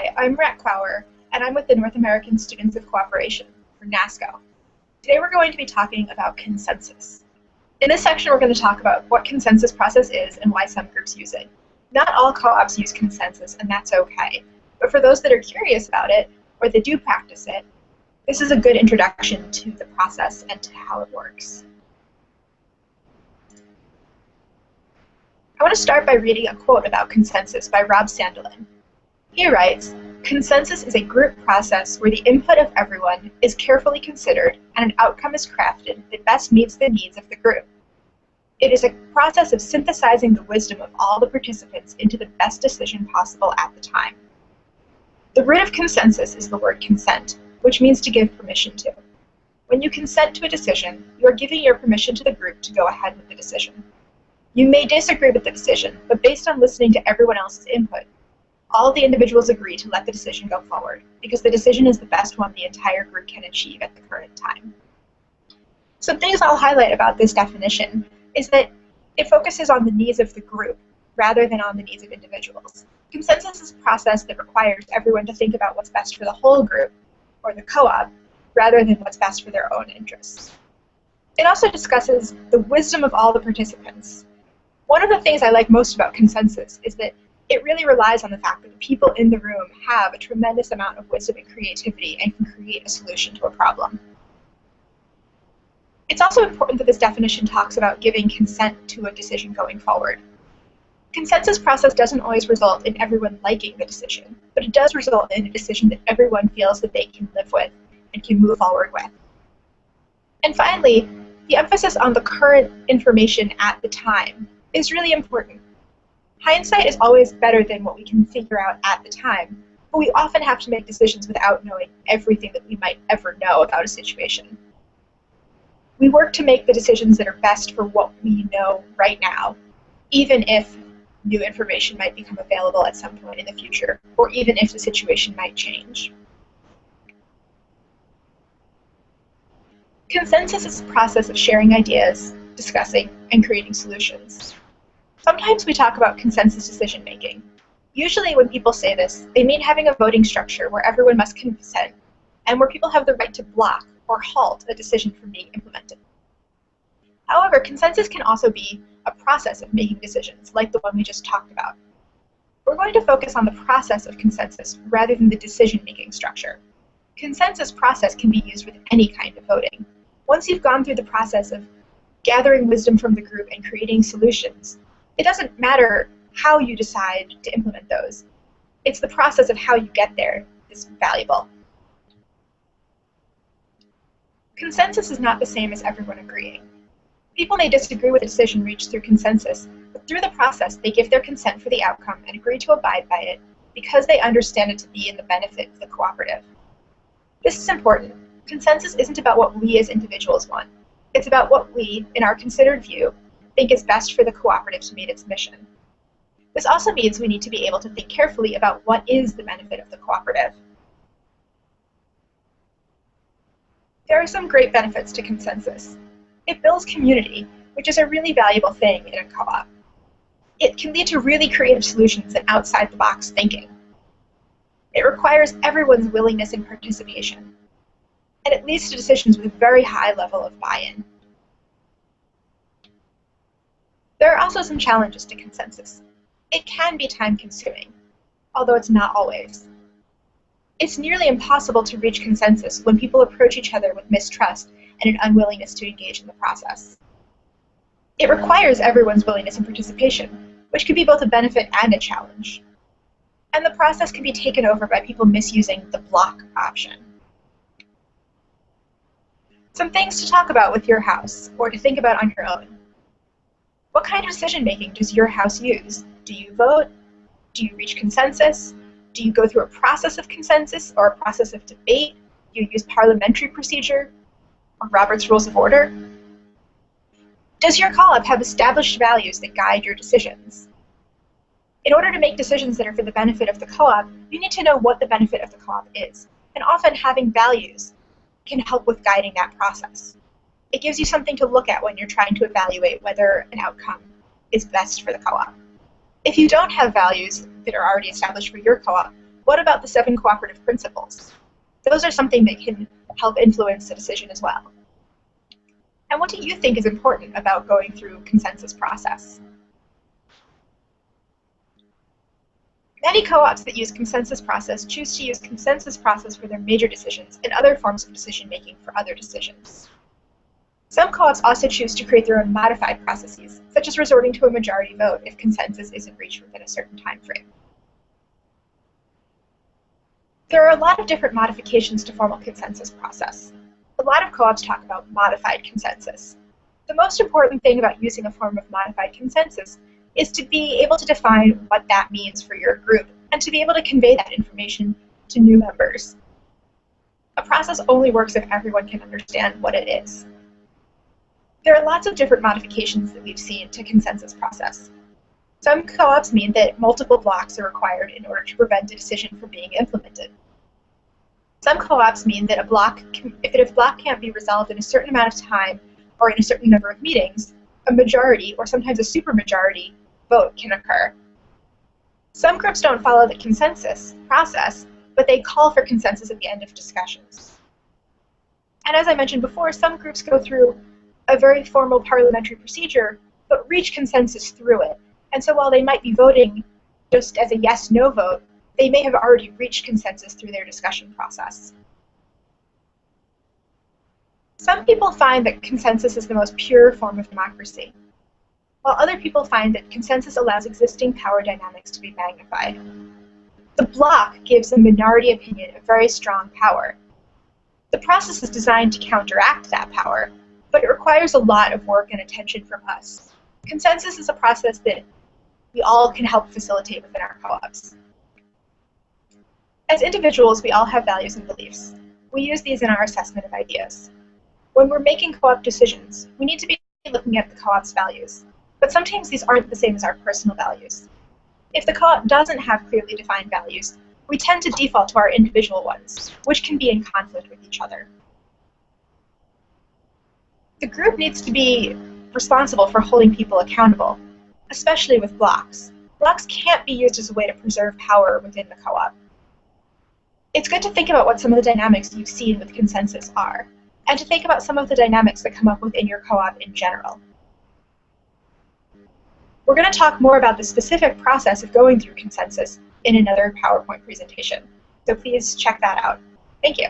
Hi, I'm Rek Kwawer, and I'm with the North American Students of Cooperation, or NASCO. Today we're going to be talking about consensus. In this section we're going to talk about what consensus process is and why some groups use it. Not all co-ops use consensus, and that's okay. But for those that are curious about it, or that do practice it, this is a good introduction to the process and to how it works. I want to start by reading a quote about consensus by Rob Sandelin. He writes, "Consensus is a group process where the input of everyone is carefully considered and an outcome is crafted that best meets the needs of the group. It is a process of synthesizing the wisdom of all the participants into the best decision possible at the time." The root of consensus is the word consent, which means to give permission to. When you consent to a decision, you are giving your permission to the group to go ahead with the decision. You may disagree with the decision, but based on listening to everyone else's input, all of the individuals agree to let the decision go forward, because the decision is the best one the entire group can achieve at the current time. Some things I'll highlight about this definition is that it focuses on the needs of the group rather than on the needs of individuals. Consensus is a process that requires everyone to think about what's best for the whole group, or the co-op, rather than what's best for their own interests. It also discusses the wisdom of all the participants. One of the things I like most about consensus is that it really relies on the fact that the people in the room have a tremendous amount of wisdom and creativity and can create a solution to a problem. It's also important that this definition talks about giving consent to a decision going forward. Consensus process doesn't always result in everyone liking the decision, but it does result in a decision that everyone feels that they can live with and can move forward with. And finally, the emphasis on the current information at the time is really important. Hindsight is always better than what we can figure out at the time, but we often have to make decisions without knowing everything that we might ever know about a situation. We work to make the decisions that are best for what we know right now, even if new information might become available at some point in the future, or even if the situation might change. Consensus is a process of sharing ideas, discussing, and creating solutions. Sometimes we talk about consensus decision-making. Usually when people say this, they mean having a voting structure where everyone must consent and where people have the right to block or halt a decision from being implemented. However, consensus can also be a process of making decisions, like the one we just talked about. We're going to focus on the process of consensus rather than the decision-making structure. Consensus process can be used with any kind of voting. Once you've gone through the process of gathering wisdom from the group and creating solutions, it doesn't matter how you decide to implement those. It's the process of how you get there that's valuable. Consensus is not the same as everyone agreeing. People may disagree with a decision reached through consensus, but through the process they give their consent for the outcome and agree to abide by it because they understand it to be in the benefit of the cooperative. This is important. Consensus isn't about what we as individuals want. It's about what we, in our considered view, think is best for the cooperative to meet its mission. This also means we need to be able to think carefully about what is the benefit of the cooperative. There are some great benefits to consensus. It builds community, which is a really valuable thing in a co-op. It can lead to really creative solutions and outside-the-box thinking. It requires everyone's willingness and participation. And it leads to decisions with a very high level of buy-in. There are also some challenges to consensus. It can be time-consuming, although it's not always. It's nearly impossible to reach consensus when people approach each other with mistrust and an unwillingness to engage in the process. It requires everyone's willingness and participation, which can be both a benefit and a challenge. And the process can be taken over by people misusing the block option. Some things to talk about with your house, or to think about on your own. What kind of decision-making does your house use? Do you vote? Do you reach consensus? Do you go through a process of consensus or a process of debate? Do you use parliamentary procedure or Robert's Rules of Order? Does your co-op have established values that guide your decisions? In order to make decisions that are for the benefit of the co-op, you need to know what the benefit of the co-op is. And often having values can help with guiding that process. It gives you something to look at when you're trying to evaluate whether an outcome is best for the co-op. If you don't have values that are already established for your co-op, what about the 7 cooperative principles? Those are something that can help influence the decision as well. And what do you think is important about going through consensus process? Many co-ops that use consensus process choose to use consensus process for their major decisions and other forms of decision-making for other decisions. Some co-ops also choose to create their own modified processes, such as resorting to a majority vote if consensus isn't reached within a certain time frame. There are a lot of different modifications to formal consensus process. A lot of co-ops talk about modified consensus. The most important thing about using a form of modified consensus is to be able to define what that means for your group and to be able to convey that information to new members. A process only works if everyone can understand what it is. There are lots of different modifications that we've seen to consensus process. Some co-ops mean that multiple blocks are required in order to prevent a decision from being implemented. Some co-ops mean that if a block can't be resolved in a certain amount of time or in a certain number of meetings, a majority, or sometimes a supermajority, vote can occur. Some groups don't follow the consensus process, but they call for consensus at the end of discussions. And as I mentioned before, some groups go through a very formal parliamentary procedure, but reach consensus through it. And so while they might be voting just as a yes-no vote, they may have already reached consensus through their discussion process. Some people find that consensus is the most pure form of democracy, while other people find that consensus allows existing power dynamics to be magnified. The block gives a minority opinion a very strong power. The process is designed to counteract that power, but it requires a lot of work and attention from us. Consensus is a process that we all can help facilitate within our co-ops. As individuals, we all have values and beliefs. We use these in our assessment of ideas. When we're making co-op decisions, we need to be looking at the co-op's values, but sometimes these aren't the same as our personal values. If the co-op doesn't have clearly defined values, we tend to default to our individual ones, which can be in conflict with each other. The group needs to be responsible for holding people accountable, especially with blocks. Blocks can't be used as a way to preserve power within the co-op. It's good to think about what some of the dynamics you've seen with consensus are, and to think about some of the dynamics that come up within your co-op in general. We're going to talk more about the specific process of going through consensus in another PowerPoint presentation, so please check that out. Thank you.